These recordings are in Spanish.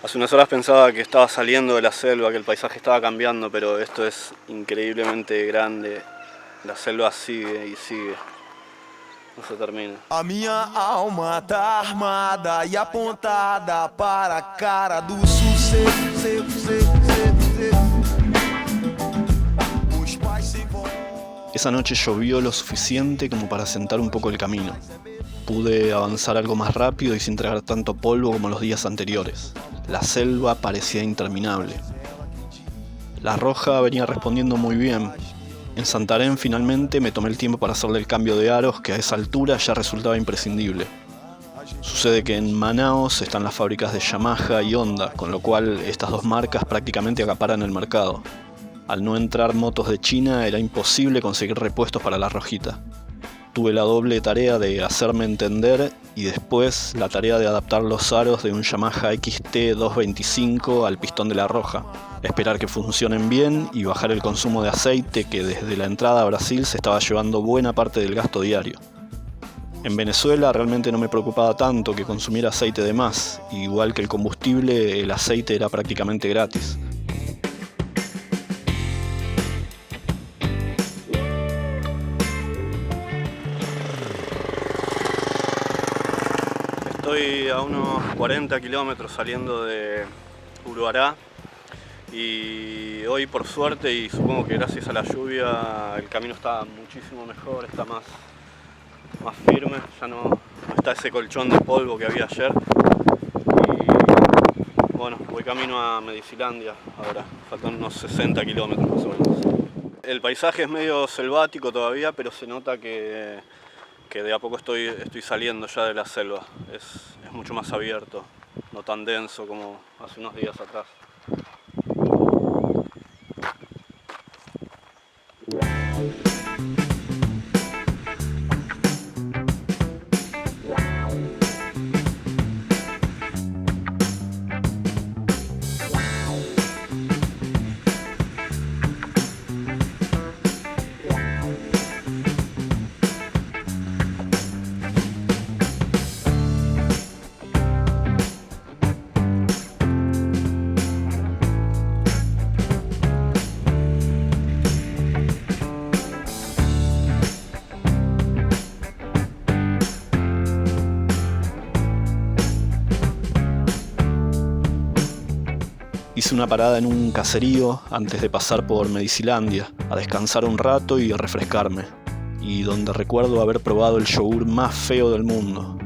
Hace unas horas pensaba que estaba saliendo de la selva, que el paisaje estaba cambiando, pero esto es increíblemente grande. La selva sigue y sigue. No se termina. A minha alma tá armada e apontada para a cara do sossego. Os pais se vão. Esa noche llovió lo suficiente como para sentar un poco el camino. Pude avanzar algo más rápido y sin tragar tanto polvo como los días anteriores. La selva parecía interminable. La roja venía respondiendo muy bien. En Santarém finalmente me tomé el tiempo para hacerle el cambio de aros que a esa altura ya resultaba imprescindible. Sucede que en Manaos están las fábricas de Yamaha y Honda, con lo cual estas dos marcas prácticamente acaparan el mercado. Al no entrar motos de China era imposible conseguir repuestos para la rojita. Tuve la doble tarea de hacerme entender y después la tarea de adaptar los aros de un Yamaha XT 225 al pistón de la roja, esperar que funcionen bien y bajar el consumo de aceite que desde la entrada a Brasil se estaba llevando buena parte del gasto diario. En Venezuela realmente no me preocupaba tanto que consumiera aceite de más, igual que el combustible, el aceite era prácticamente gratis. Estoy a unos 40 kilómetros saliendo de Uruará y hoy por suerte y supongo que gracias a la lluvia el camino está muchísimo mejor, está más firme, ya no está ese colchón de polvo que había ayer. Y bueno, voy camino a Medicilandia ahora, faltan unos 60 kilómetros más o menos. El paisaje es medio selvático todavía, pero se nota que de a poco estoy saliendo ya de la selva. Es mucho más abierto, no tan denso como hace unos días atrás. Hice una parada en un caserío antes de pasar por Medicilandia, a descansar un rato y a refrescarme, y donde recuerdo haber probado el yogur más feo del mundo.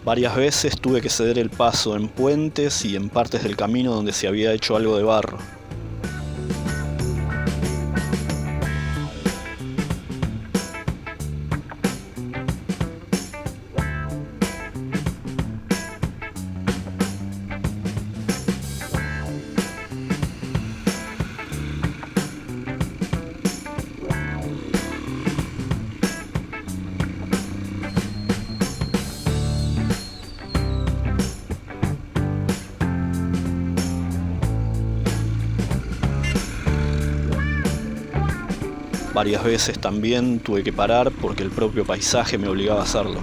Varias veces tuve que ceder el paso en puentes y en partes del camino donde se había hecho algo de barro. Varias veces también tuve que parar porque el propio paisaje me obligaba a hacerlo.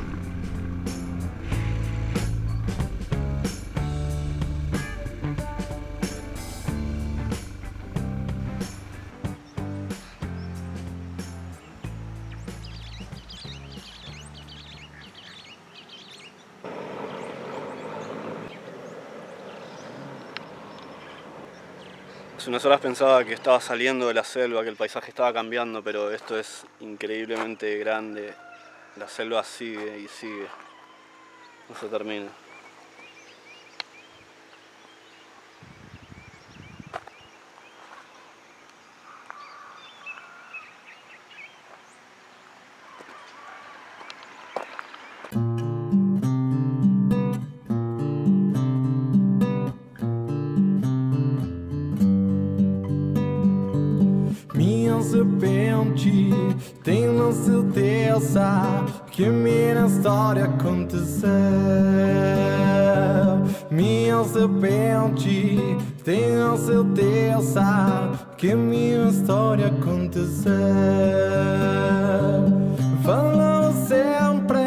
Hace unas horas pensaba que estaba saliendo de la selva, que el paisaje estaba cambiando, pero esto es increíblemente grande. La selva sigue y sigue. No se termina. Minha minha serpente, tenho certeza que minha história aconteceu. Minha serpente, tenho certeza que minha história aconteceu. Falando sempre,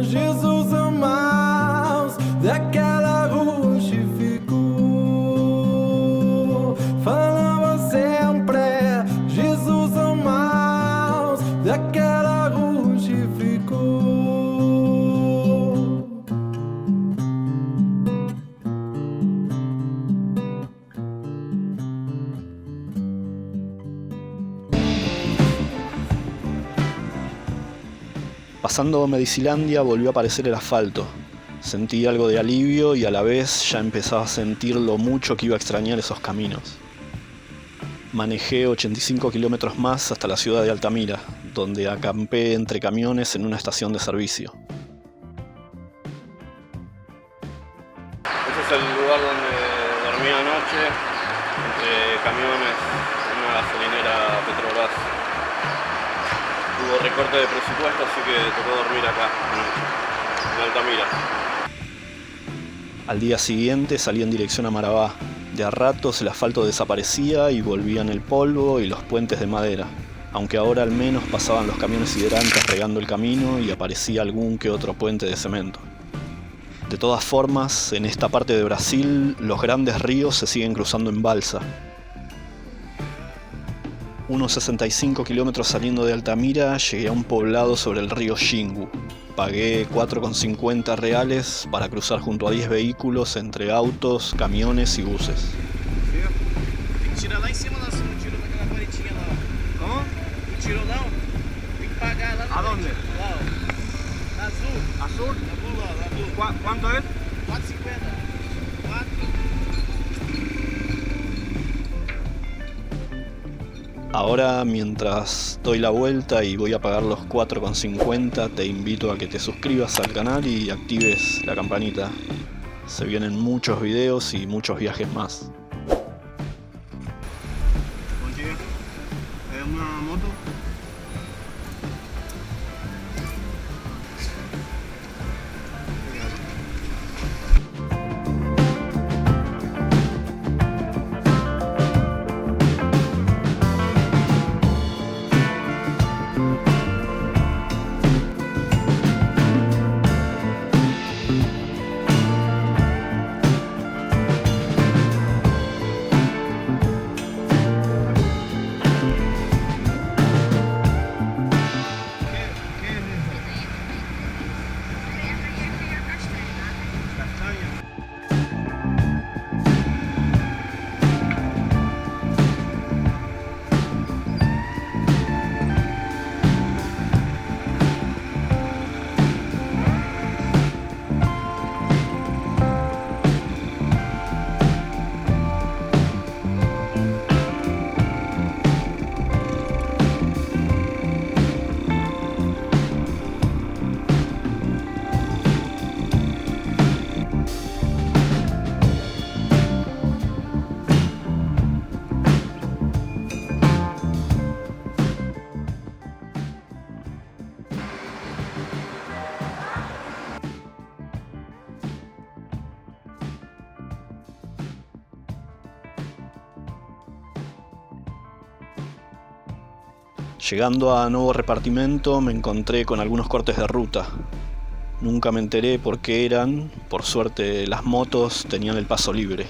Jesus amaus, daquela rua ficou. Falava sempre, Jesus amaus, daquela rua ficou. Pasando Medicilandia volvió a aparecer el asfalto. Sentí algo de alivio y a la vez ya empezaba a sentir lo mucho que iba a extrañar esos caminos. Manejé 85 kilómetros más hasta la ciudad de Altamira, donde acampé entre camiones en una estación de servicio. Este es el lugar donde dormí anoche, entre camiones, en una gasolinera Petrobras. Hubo recorte de presupuesto, así que tocó dormir acá, en Altamira. Al día siguiente salí en dirección a Marabá. De a ratos el asfalto desaparecía y volvían el polvo y los puentes de madera, aunque ahora al menos pasaban los camiones hidrantes regando el camino y aparecía algún que otro puente de cemento. De todas formas, en esta parte de Brasil, los grandes ríos se siguen cruzando en balsa. Unos 65 kilómetros saliendo de Altamira, llegué a un poblado sobre el río Xingu. Pagué 4,50 reales para cruzar junto a 10 vehículos entre autos, camiones y buses. Tem que tirar lá em cima, não tira naquela varetinha lá, ó. ¿Cómo? Não tirou não? Tem que pagar lá na Aonde? varetinha, lá, ó. Na azul. ¿Azul? Na azul, ó, na azul. ¿Cuánto es? 4,50. 4. Ahora, mientras doy la vuelta y voy a pagar los 4,50, te invito a que te suscribas al canal y actives la campanita. Se vienen muchos videos y muchos viajes más. Bom dia. É uma moto? Llegando a Nuevo Repartimento me encontré con algunos cortes de ruta. Nunca me enteré por qué eran, por suerte las motos tenían el paso libre.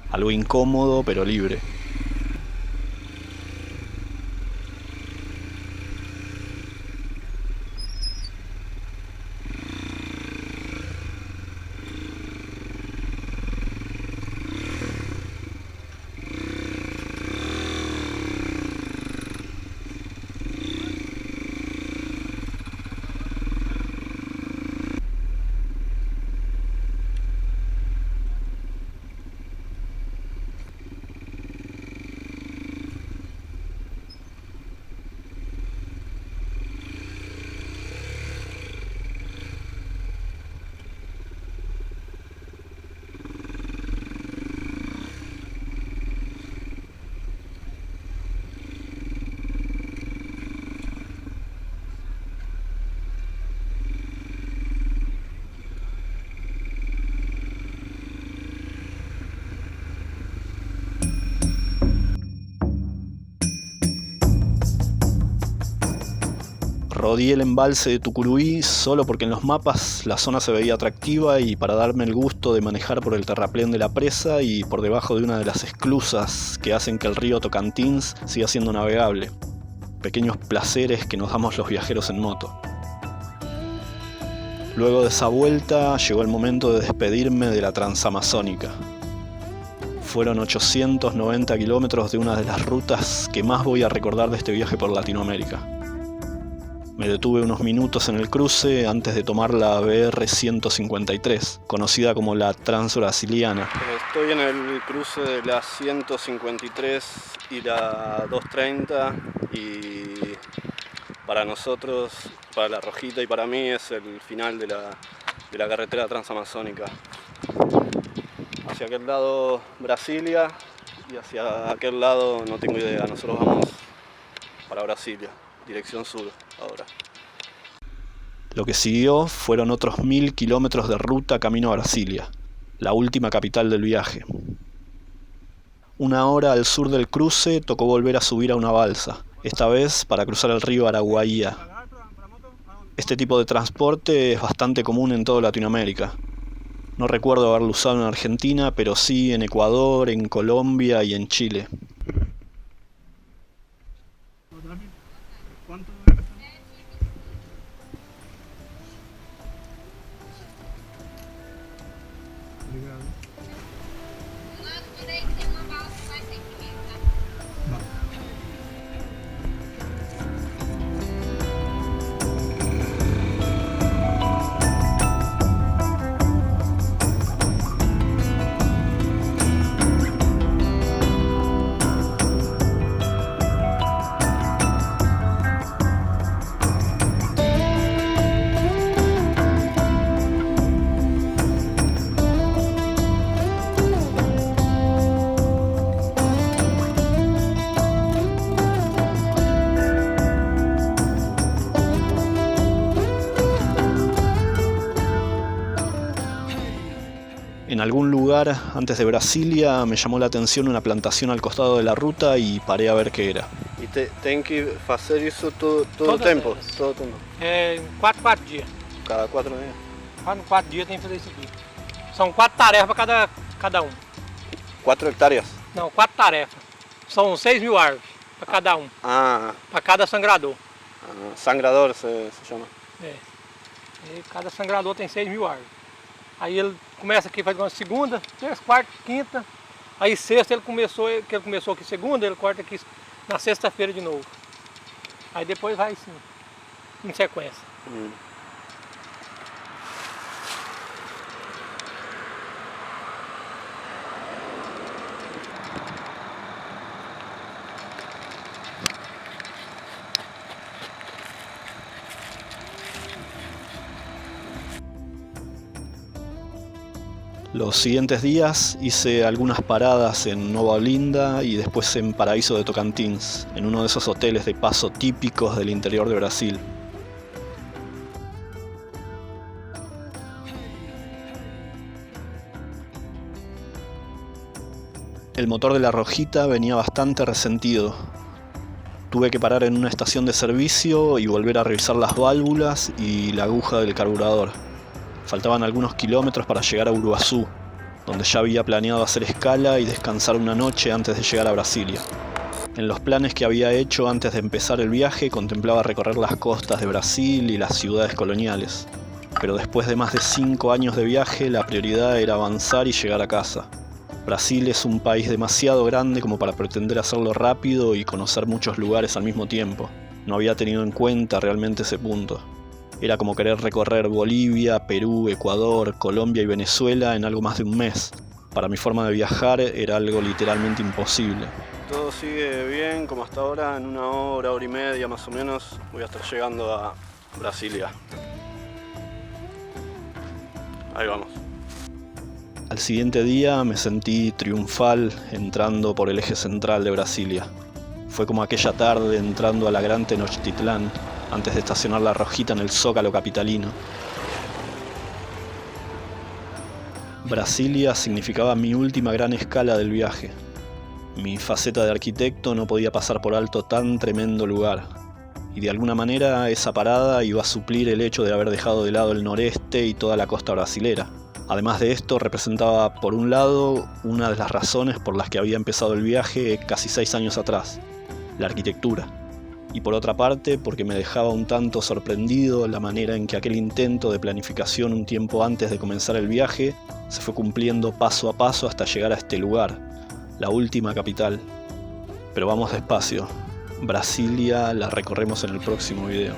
Algo incómodo pero libre. Rodeé el embalse de Tucuruí solo porque en los mapas la zona se veía atractiva y para darme el gusto de manejar por el terraplén de la presa y por debajo de una de las esclusas que hacen que el río Tocantins siga siendo navegable. Pequeños placeres que nos damos los viajeros en moto. Luego de esa vuelta llegó el momento de despedirme de la Transamazónica. Fueron 890 kilómetros de una de las rutas que más voy a recordar de este viaje por Latinoamérica. Me detuve unos minutos en el cruce antes de tomar la BR-153, conocida como la Transbrasiliana. Estoy en el cruce de la 153 y la 230 y para nosotros, para La Rojita y para mí es el final de la carretera transamazónica. Hacia aquel lado Brasilia y hacia aquel lado no tengo idea, nosotros vamos para Brasilia, dirección sur ahora. Lo que siguió fueron otros 1000 kilómetros de ruta camino a Brasilia, la última capital del viaje. Una hora al sur del cruce tocó volver a subir a una balsa, esta vez para cruzar el río Araguaia. Este tipo de transporte es bastante común en toda Latinoamérica. No recuerdo haberlo usado en Argentina, pero sí en Ecuador, en Colombia y en Chile. ¿Cuánto? En algún lugar antes de Brasilia me llamó la atención una plantación al costado de la ruta y paré a ver qué era. E tem que fazer isso todo o tempo? Todo o tempo. É, 4 dias. Cada 4 dias? 4 dias tem que fazer isso aqui. São 4 tarefas cada um. 4 hectáreas? Não, 4 tarefas. São 6.000 árvores para cada um. Ah, Para cada sangrador. sangrador se chama. É. E cada sangrador tem 6.000 árvores. Aí ele começa aqui, faz uma segunda, terça, quarta, quinta. Aí sexta ele começou aqui segunda, ele corta aqui na sexta-feira de novo. Aí depois vai sim, em sequência. Los siguientes días hice algunas paradas en Nova Olinda y después en Paraíso de Tocantins, en uno de esos hoteles de paso típicos del interior de Brasil. El motor de La Rojita venía bastante resentido. Tuve que parar en una estación de servicio y volver a revisar las válvulas y la aguja del carburador. Faltaban algunos kilómetros para llegar a Uruguazú, donde ya había planeado hacer escala y descansar una noche antes de llegar a Brasilia. En los planes que había hecho antes de empezar el viaje contemplaba recorrer las costas de Brasil y las ciudades coloniales. Pero después de más de 5 años de viaje, la prioridad era avanzar y llegar a casa. Brasil es un país demasiado grande como para pretender hacerlo rápido y conocer muchos lugares al mismo tiempo. No había tenido en cuenta realmente ese punto. Era como querer recorrer Bolivia, Perú, Ecuador, Colombia y Venezuela en algo más de un mes. Para mi forma de viajar era algo literalmente imposible. Todo sigue bien como hasta ahora, en una hora y media más o menos voy a estar llegando a Brasilia. Ahí vamos. Al siguiente día me sentí triunfal entrando por el eje central de Brasilia. Fue como aquella tarde entrando a la Gran Tenochtitlán, antes de estacionar La Rojita en el Zócalo capitalino. Brasilia significaba mi última gran escala del viaje. Mi faceta de arquitecto no podía pasar por alto tan tremendo lugar. y de alguna manera esa parada iba a suplir el hecho de haber dejado de lado el noreste y toda la costa brasilera. Además de esto, representaba por un lado una de las razones por las que había empezado el viaje casi 6 años atrás, la arquitectura. Y por otra parte, porque me dejaba un tanto sorprendido la manera en que aquel intento de planificación un tiempo antes de comenzar el viaje se fue cumpliendo paso a paso hasta llegar a este lugar, la última capital. Pero vamos despacio, Brasilia la recorremos en el próximo video.